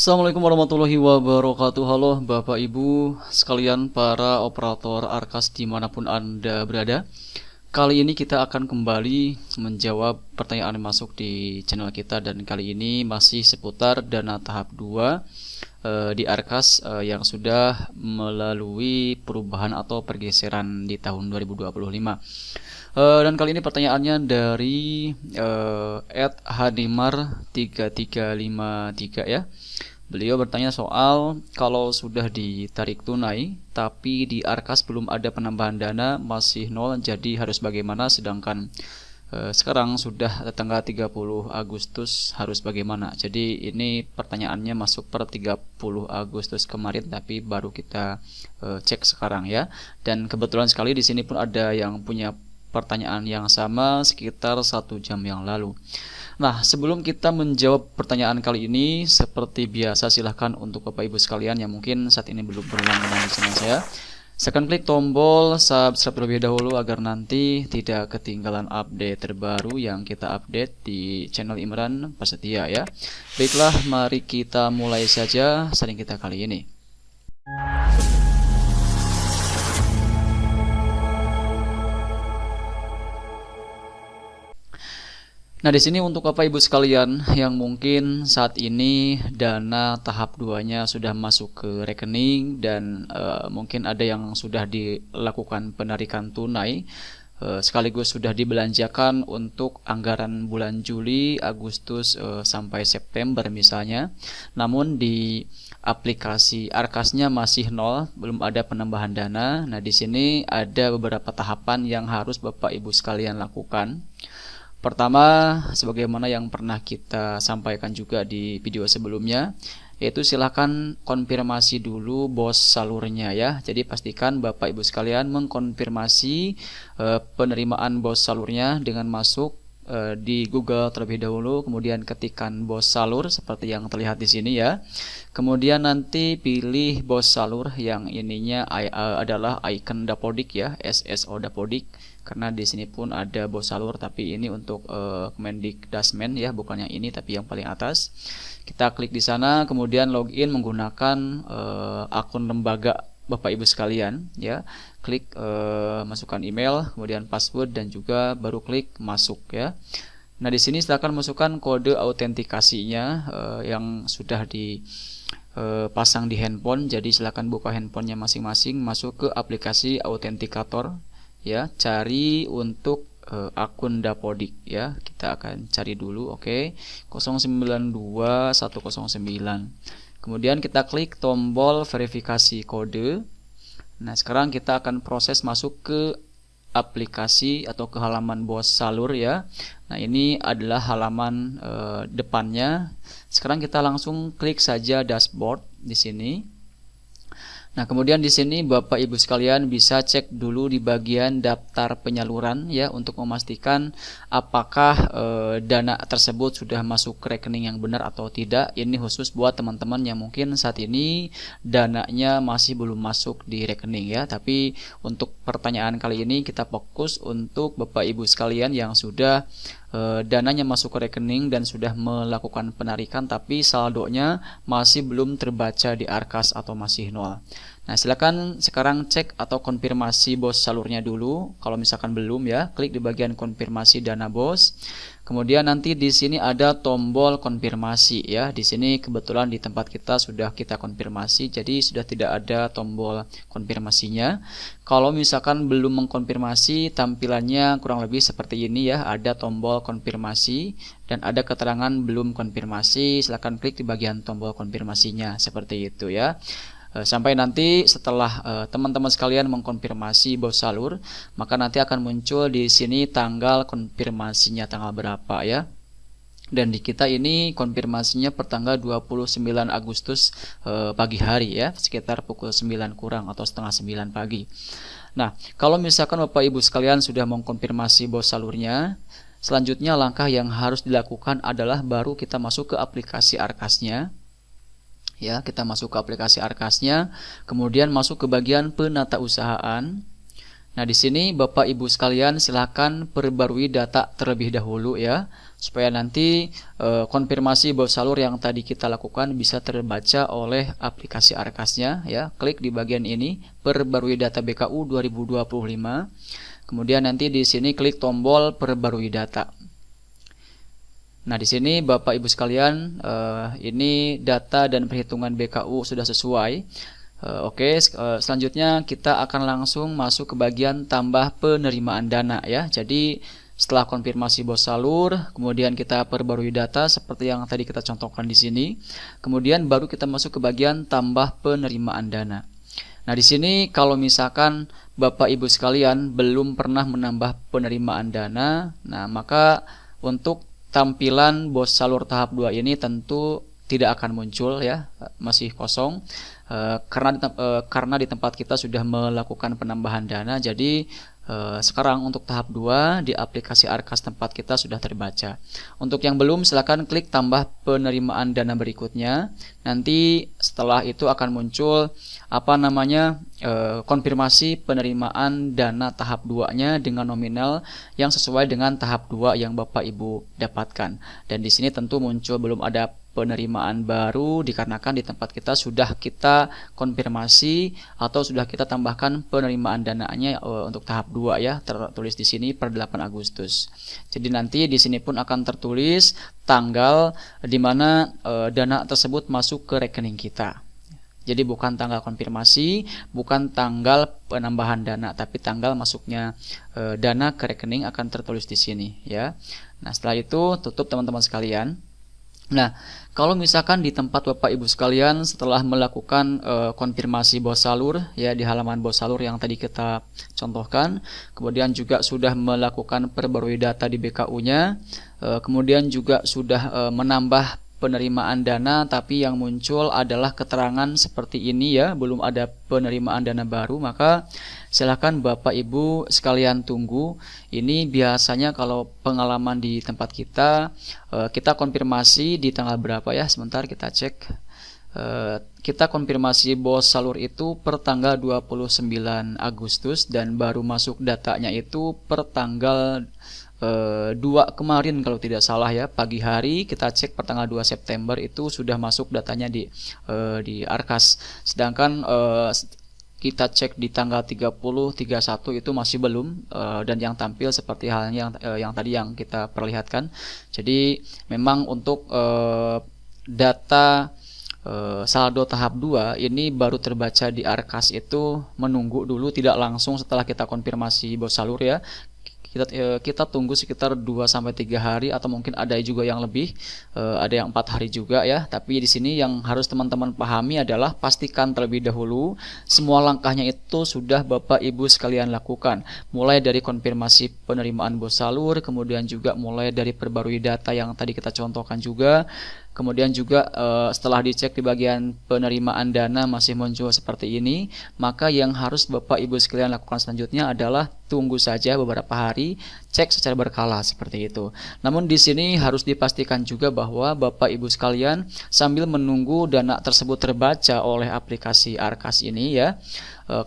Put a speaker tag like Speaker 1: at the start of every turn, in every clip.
Speaker 1: Assalamualaikum warahmatullahi wabarakatuh. Halo Bapak Ibu sekalian para operator Arkas dimanapun Anda berada. Kali ini kita akan kembali menjawab pertanyaan yang masuk di channel kita, dan kali ini masih seputar dana tahap 2 di Arkas yang sudah melalui perubahan atau pergeseran di tahun 2025. Dan kali ini pertanyaannya dari @hadimar3353 ya. Beliau bertanya soal kalau sudah ditarik tunai tapi di Arkas belum ada penambahan dana, masih nol, jadi harus bagaimana, sedangkan sekarang sudah tanggal 30 Agustus, harus bagaimana. Jadi ini pertanyaannya masuk per 30 Agustus kemarin tapi baru kita cek sekarang ya. Dan kebetulan sekali di sini pun ada yang punya pertanyaan yang sama sekitar 1 jam yang lalu. Nah, sebelum kita menjawab pertanyaan kali ini, seperti biasa silahkan untuk Bapak Ibu sekalian yang mungkin saat ini belum berlangganan di channel saya, silakan klik tombol subscribe terlebih dahulu agar nanti tidak ketinggalan update terbaru yang kita update di channel Imran Prasetya ya. Baiklah, mari kita mulai saja sharing kita kali ini. Nah, di sini untuk Bapak Ibu sekalian yang mungkin saat ini dana tahap 2-nya sudah masuk ke rekening dan mungkin ada yang sudah dilakukan penarikan tunai sekaligus sudah dibelanjakan untuk anggaran bulan Juli, Agustus sampai September misalnya. Namun di aplikasi Arkasnya masih nol, belum ada penambahan dana. Nah, di sini ada beberapa tahapan yang harus Bapak Ibu sekalian lakukan. Pertama, sebagaimana yang pernah kita sampaikan juga di video sebelumnya, yaitu silahkan konfirmasi dulu bos salurnya ya. Jadi pastikan Bapak Ibu sekalian mengkonfirmasi penerimaan bos salurnya dengan masuk di Google terlebih dahulu, kemudian ketikkan bos salur seperti yang terlihat di sini ya. Kemudian nanti pilih bos salur yang ininya adalah icon Dapodik ya, SSO Dapodik. Karena di sini pun ada bos salur, tapi ini untuk Kemendikdasmen ya, bukan yang ini tapi yang paling atas. Kita klik di sana, kemudian login menggunakan akun lembaga Bapak Ibu sekalian ya. Klik masukkan email, kemudian password, dan juga baru klik masuk ya. Nah, di sini silakan masukkan kode autentikasinya yang sudah dipasang di handphone. Jadi silakan buka handphonenya masing-masing, masuk ke aplikasi autentikator ya, cari untuk akun Dapodik ya. Kita akan cari dulu, oke, 092109. Kemudian kita klik tombol verifikasi kode. Nah, sekarang kita akan proses masuk ke aplikasi atau ke halaman bos salur ya. Nah, ini adalah halaman depannya. Sekarang kita langsung klik saja dashboard di sini. Nah, kemudian di sini Bapak Ibu sekalian bisa cek dulu di bagian daftar penyaluran ya, untuk memastikan apakah dana tersebut sudah masuk ke rekening yang benar atau tidak. Ini khusus buat teman-teman yang mungkin saat ini dananya masih belum masuk di rekening ya. Tapi untuk pertanyaan kali ini kita fokus untuk Bapak Ibu sekalian yang sudah dananya masuk ke rekening dan sudah melakukan penarikan tapi saldonya masih belum terbaca di Arkas atau masih nol. Nah, silakan sekarang cek atau konfirmasi bos salurnya dulu. Kalau misalkan belum ya, klik di bagian konfirmasi dana bos. Kemudian nanti di sini ada tombol konfirmasi ya. Di sini kebetulan di tempat kita sudah kita konfirmasi, jadi sudah tidak ada tombol konfirmasinya. Kalau misalkan belum mengkonfirmasi, tampilannya kurang lebih seperti ini ya. Ada tombol konfirmasi dan ada keterangan belum konfirmasi. Silakan klik di bagian tombol konfirmasinya seperti itu ya. Sampai nanti setelah teman-teman sekalian mengkonfirmasi bos salur, maka nanti akan muncul di sini tanggal konfirmasinya tanggal berapa ya. Dan di kita ini konfirmasinya per tanggal 29 Agustus pagi hari ya, sekitar pukul 9 kurang atau setengah 9 pagi. Nah, kalau misalkan Bapak Ibu sekalian sudah mengkonfirmasi bos salurnya, selanjutnya langkah yang harus dilakukan adalah baru kita masuk ke aplikasi Arkasnya. Ya, kita masuk ke aplikasi Arkasnya, kemudian masuk ke bagian penatausahaan. Nah, di sini Bapak Ibu sekalian silakan perbarui data terlebih dahulu ya, supaya nanti konfirmasi bos salur yang tadi kita lakukan bisa terbaca oleh aplikasi Arkas-nya ya. Klik di bagian ini, perbarui data BKU 2025. Kemudian nanti di sini klik tombol perbarui data. Nah, di sini Bapak Ibu sekalian, ini data dan perhitungan BKU sudah sesuai. Oke, selanjutnya kita akan langsung masuk ke bagian tambah penerimaan dana ya. Jadi setelah konfirmasi bos salur, kemudian kita perbarui data seperti yang tadi kita contohkan di sini. Kemudian baru kita masuk ke bagian tambah penerimaan dana. Nah, di sini kalau misalkan Bapak Ibu sekalian belum pernah menambah penerimaan dana, nah maka untuk tampilan bos salur tahap 2 ini tentu tidak akan muncul ya, masih kosong. Karena di tempat kita sudah melakukan penambahan dana, jadi sekarang untuk tahap 2 di aplikasi Arkas tempat kita sudah terbaca. Untuk yang belum, silakan klik tambah penerimaan dana berikutnya. Nanti setelah itu akan muncul konfirmasi penerimaan dana tahap 2-nya dengan nominal yang sesuai dengan tahap 2 yang Bapak Ibu dapatkan. Dan di sini tentu muncul belum ada penerimaan baru dikarenakan di tempat kita sudah kita konfirmasi atau sudah kita tambahkan penerimaan dananya untuk tahap 2 ya, tertulis di sini per 8 Agustus. Jadi nanti di sini pun akan tertulis tanggal di mana dana tersebut masuk ke rekening kita. Jadi bukan tanggal konfirmasi, bukan tanggal penambahan dana, tapi tanggal masuknya dana ke rekening akan tertulis di sini ya. Nah, setelah itu tutup teman-teman sekalian. Nah, kalau misalkan di tempat Bapak Ibu sekalian setelah melakukan konfirmasi bos salur ya di halaman bos salur yang tadi kita contohkan, kemudian juga sudah melakukan perbarui data di BKU-nya, kemudian juga sudah menambah penerimaan dana, tapi yang muncul adalah keterangan seperti ini ya, belum ada penerimaan dana baru, maka silakan Bapak Ibu sekalian tunggu. Ini biasanya kalau pengalaman di tempat kita, kita konfirmasi di tanggal berapa ya, sebentar kita cek. Kita konfirmasi bos salur itu per tanggal 29 Agustus dan baru masuk datanya itu per tanggal 2 kemarin kalau tidak salah ya, pagi hari kita cek per tanggal 2 September itu sudah masuk datanya di Arkas. Sedangkan kita cek di tanggal 30, 31 itu masih belum, dan yang tampil seperti halnya yang tadi yang kita perlihatkan. Jadi memang untuk data saldo tahap 2 ini baru terbaca di Arkas itu menunggu dulu, tidak langsung setelah kita konfirmasi bos salur ya. Kita tunggu sekitar 2-3 hari atau mungkin ada juga yang lebih, ada yang 4 hari juga ya. Tapi di sini yang harus teman-teman pahami adalah pastikan terlebih dahulu semua langkahnya itu sudah Bapak Ibu sekalian lakukan, mulai dari konfirmasi penerimaan bos salur, kemudian juga mulai dari perbarui data yang tadi kita contohkan juga. Kemudian juga setelah dicek di bagian penerimaan dana masih muncul seperti ini, maka yang harus Bapak Ibu sekalian lakukan selanjutnya adalah tunggu saja beberapa hari, cek secara berkala seperti itu. Namun di sini harus dipastikan juga bahwa Bapak Ibu sekalian sambil menunggu dana tersebut terbaca oleh aplikasi Arkas ini ya,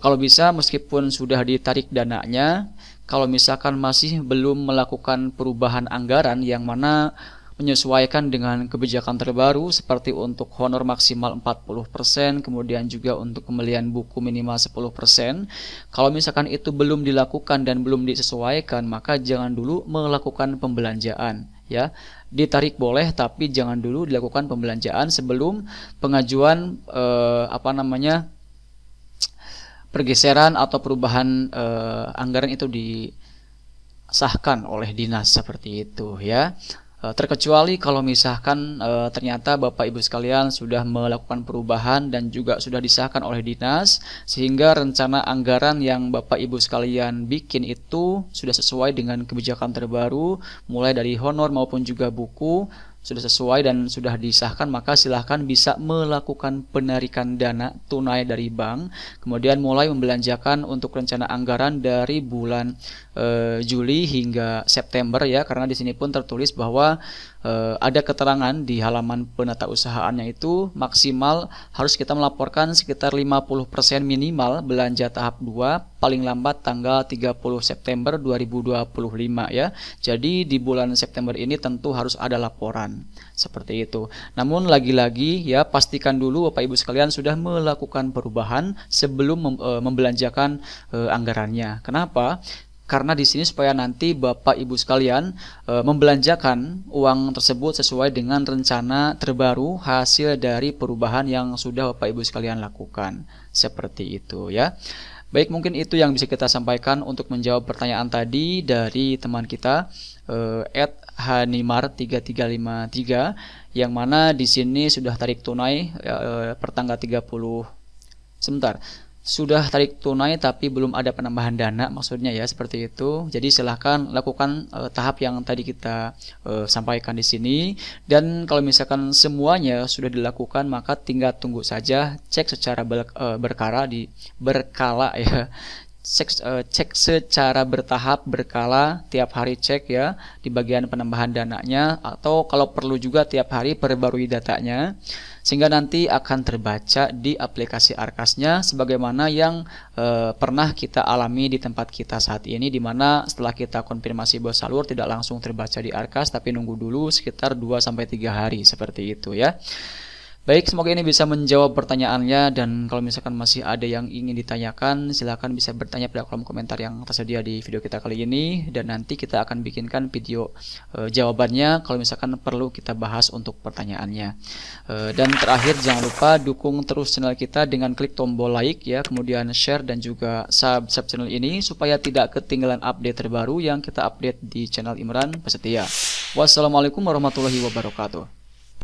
Speaker 1: kalau bisa meskipun sudah ditarik dananya, kalau misalkan masih belum melakukan perubahan anggaran yang mana menyesuaikan dengan kebijakan terbaru seperti untuk honor maksimal 40%, kemudian juga untuk pembelian buku minimal 10%. Kalau misalkan itu belum dilakukan dan belum disesuaikan, maka jangan dulu melakukan pembelanjaan ya. Ditarik boleh tapi jangan dulu dilakukan pembelanjaan sebelum pengajuan pergeseran atau perubahan anggaran itu disahkan oleh dinas seperti itu ya. Terkecuali kalau misalkan ternyata Bapak Ibu sekalian sudah melakukan perubahan dan juga sudah disahkan oleh dinas, sehingga rencana anggaran yang Bapak Ibu sekalian bikin itu sudah sesuai dengan kebijakan terbaru, mulai dari honor maupun juga buku sudah sesuai dan sudah disahkan, maka silahkan bisa melakukan penarikan dana tunai dari bank, kemudian mulai membelanjakan untuk rencana anggaran dari bulan Juli hingga September ya, karena di sini pun tertulis bahwa ada keterangan di halaman penatausahaannya itu maksimal harus kita melaporkan sekitar 50% minimal belanja tahap 2 paling lambat tanggal 30 September 2025 ya. Jadi di bulan September ini tentu harus ada laporan seperti itu. Namun lagi-lagi ya, pastikan dulu Bapak Ibu sekalian sudah melakukan perubahan sebelum membelanjakan anggarannya. Kenapa? Karena di sini supaya nanti Bapak Ibu sekalian membelanjakan uang tersebut sesuai dengan rencana terbaru hasil dari perubahan yang sudah Bapak Ibu sekalian lakukan. Seperti itu ya. Baik, mungkin itu yang bisa kita sampaikan untuk menjawab pertanyaan tadi dari teman kita @hanimar3353 yang mana di sini sudah tarik tunai pertanggal 30. Sebentar. Sudah tarik tunai tapi belum ada penambahan dana, maksudnya ya seperti itu. Jadi silahkan lakukan tahap yang tadi kita sampaikan di sini, dan kalau misalkan semuanya sudah dilakukan maka tinggal tunggu saja, cek secara berkala ya. Cek secara bertahap, berkala, tiap hari cek ya di bagian penambahan dananya, atau kalau perlu juga tiap hari perbarui datanya, sehingga nanti akan terbaca di aplikasi Arkas-nya sebagaimana yang pernah kita alami di tempat kita saat ini, di mana setelah kita konfirmasi bos salur tidak langsung terbaca di Arkas tapi nunggu dulu sekitar 2-3 hari seperti itu ya. Baik, semoga ini bisa menjawab pertanyaannya, dan kalau misalkan masih ada yang ingin ditanyakan, silakan bisa bertanya pada kolom komentar yang tersedia di video kita kali ini, dan nanti kita akan bikinkan video jawabannya kalau misalkan perlu kita bahas untuk pertanyaannya. Dan terakhir, jangan lupa dukung terus channel kita dengan klik tombol like ya, kemudian share dan juga subscribe channel ini supaya tidak ketinggalan update terbaru yang kita update di channel Imran Prasetya. Wassalamualaikum warahmatullahi wabarakatuh.